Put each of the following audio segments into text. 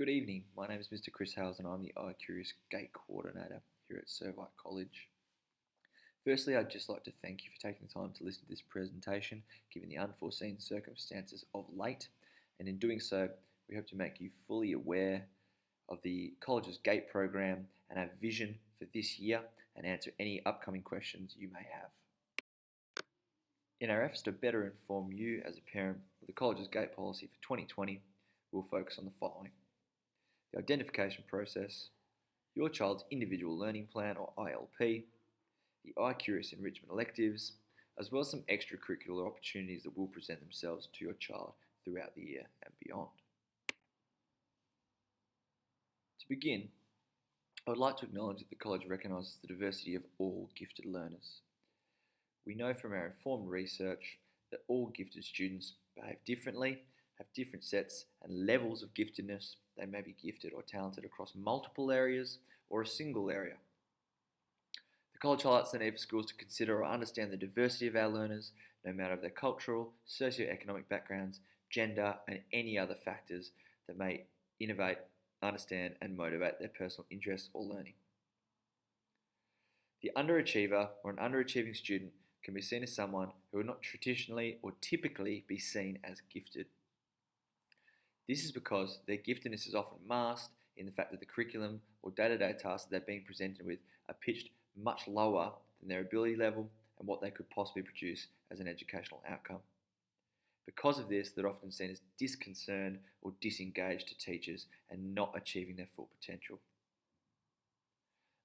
Good evening. My name is Mr. Chris Hales and I'm the iCurious Gate Coordinator here at Servite College. Firstly, I'd just like to thank you for taking the time to listen to this presentation, given the unforeseen circumstances of late, and in doing so, we hope to make you fully aware of the college's GATE program and our vision for this year and answer any upcoming questions you may have. In our efforts to better inform you as a parent of the college's GATE policy for 2020, we'll focus on the following: the identification process, your child's individual learning plan or ILP, the iCurious enrichment electives, as well as some extracurricular opportunities that will present themselves to your child throughout the year and beyond. To begin, I would like to acknowledge that the college recognises the diversity of all gifted learners. We know from our informed research that all gifted students behave differently, have different sets and levels of giftedness. They may be gifted or talented across multiple areas or a single area. The college highlights the need for schools to consider or understand the diversity of our learners, no matter their cultural, socio-economic backgrounds, gender, and any other factors that may innovate, understand, and motivate their personal interests or learning. The underachiever or an underachieving student can be seen as someone who would not traditionally or typically be seen as gifted. This is because their giftedness is often masked in the fact that the curriculum or day-to-day tasks that they're being presented with are pitched much lower than their ability level and what they could possibly produce as an educational outcome. Because of this, they're often seen as disconcerted or disengaged to teachers and not achieving their full potential.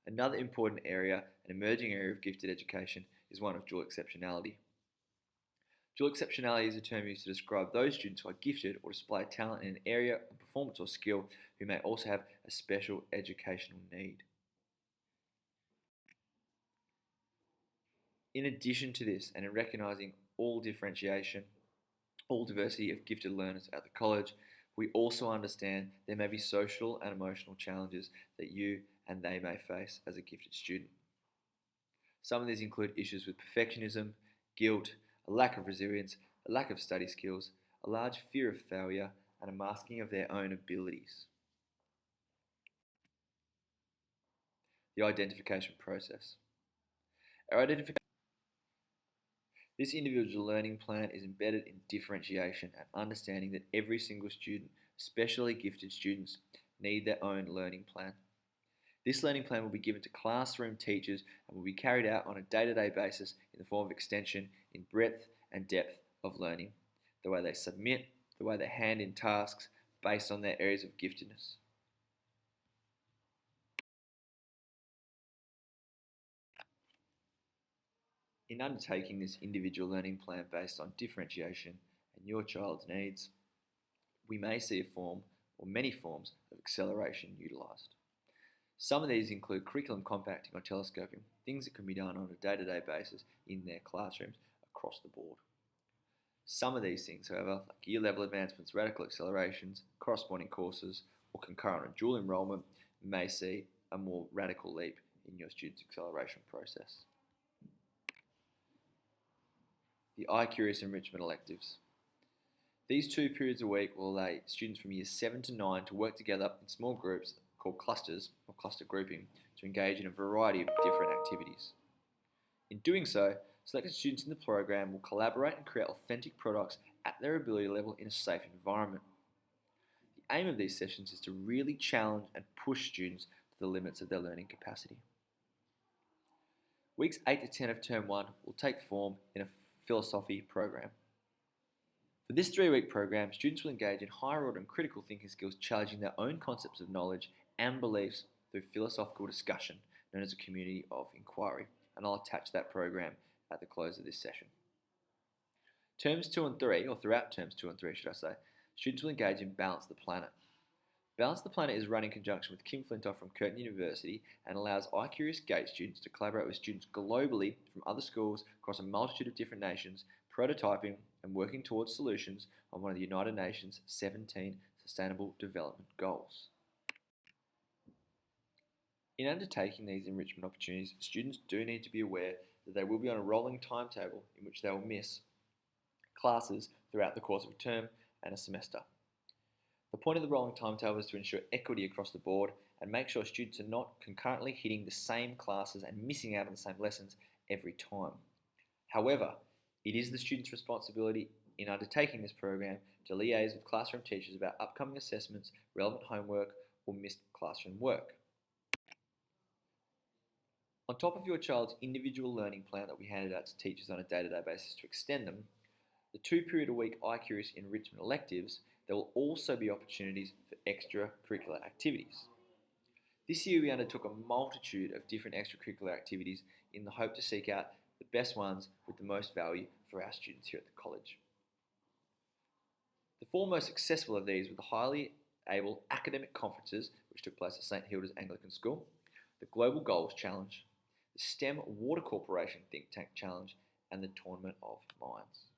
Another important area, an emerging area of gifted education, is one of dual exceptionality. Dual exceptionality is a term used to describe those students who are gifted or display talent in an area of performance or skill who may also have a special educational need. In addition to this, and in recognising all differentiation, all diversity of gifted learners at the college, we also understand there may be social and emotional challenges that you and they may face as a gifted student. Some of these include issues with perfectionism, guilt, a lack of resilience, a lack of study skills, a large fear of failure, and a masking of their own abilities. The identification process. This individual learning plan is embedded in differentiation and understanding that every single student, especially gifted students, need their own learning plan. This learning plan will be given to classroom teachers and will be carried out on a day-to-day basis in the form of extension in breadth and depth of learning, the way they submit, the way they hand in tasks based on their areas of giftedness. In undertaking this individual learning plan based on differentiation and your child's needs, we may see a form or many forms of acceleration utilised. Some of these include curriculum compacting or telescoping, things that can be done on a day-to-day basis in their classrooms across the board. Some of these things, however, like year level advancements, radical accelerations, corresponding courses, or concurrent or dual enrolment, may see a more radical leap in your student's acceleration process. The iCurious enrichment electives. These 2 periods a week will allow students from years 7 to 9 to work together in small groups called clusters or cluster grouping to engage in a variety of different activities. In doing so, selected students in the program will collaborate and create authentic products at their ability level in a safe environment. The aim of these sessions is to really challenge and push students to the limits of their learning capacity. Weeks 8 to 10 of Term 1 will take form in a philosophy program. For this 3-week program, students will engage in higher order and critical thinking skills, challenging their own concepts of knowledge and beliefs through philosophical discussion, known as a community of inquiry, and I'll attach that program at the close of this session. Terms 2 and 3, or throughout Terms 2 and 3 should I say, students will engage in Balance the Planet. Balance the Planet is run in conjunction with Kim Flintoff from Curtin University and allows iCurious GATE students to collaborate with students globally from other schools across a multitude of different nations, prototyping and working towards solutions on one of the United Nations 17 Sustainable Development Goals. In undertaking these enrichment opportunities, students do need to be aware that they will be on a rolling timetable in which they will miss classes throughout the course of a term and a semester. The point of the rolling timetable is to ensure equity across the board and make sure students are not concurrently hitting the same classes and missing out on the same lessons every time. However, it is the student's responsibility in undertaking this program to liaise with classroom teachers about upcoming assessments, relevant homework, or missed classroom work. On top of your child's individual learning plan that we handed out to teachers on a day-to-day basis to extend them, the 2-period-a-week iCurious enrichment electives, there will also be opportunities for extracurricular activities. This year we undertook a multitude of different extracurricular activities in the hope to seek out the best ones with the most value for our students here at the college. The 4 most successful of these were the highly able academic conferences which took place at St Hilda's Anglican School, the Global Goals Challenge, the STEM Water Corporation Think Tank Challenge, and the Tournament of Minds.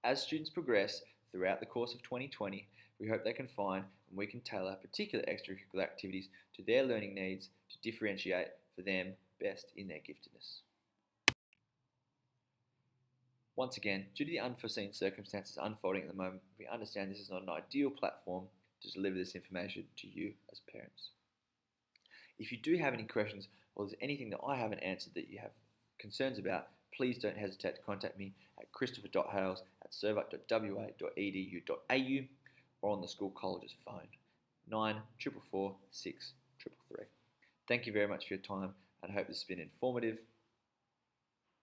As students progress throughout the course of 2020, we hope they can find and we can tailor particular extracurricular activities to their learning needs to differentiate for them best in their giftedness. Once again, due to the unforeseen circumstances unfolding at the moment, we understand this is not an ideal platform to deliver this information to you as parents. If you do have any questions or there's anything that I haven't answered that you have concerns about, please don't hesitate to contact me at christopher.hales@servite.wa.edu.au or on the school college's phone, 9444 633. Thank you very much for your time and I hope this has been informative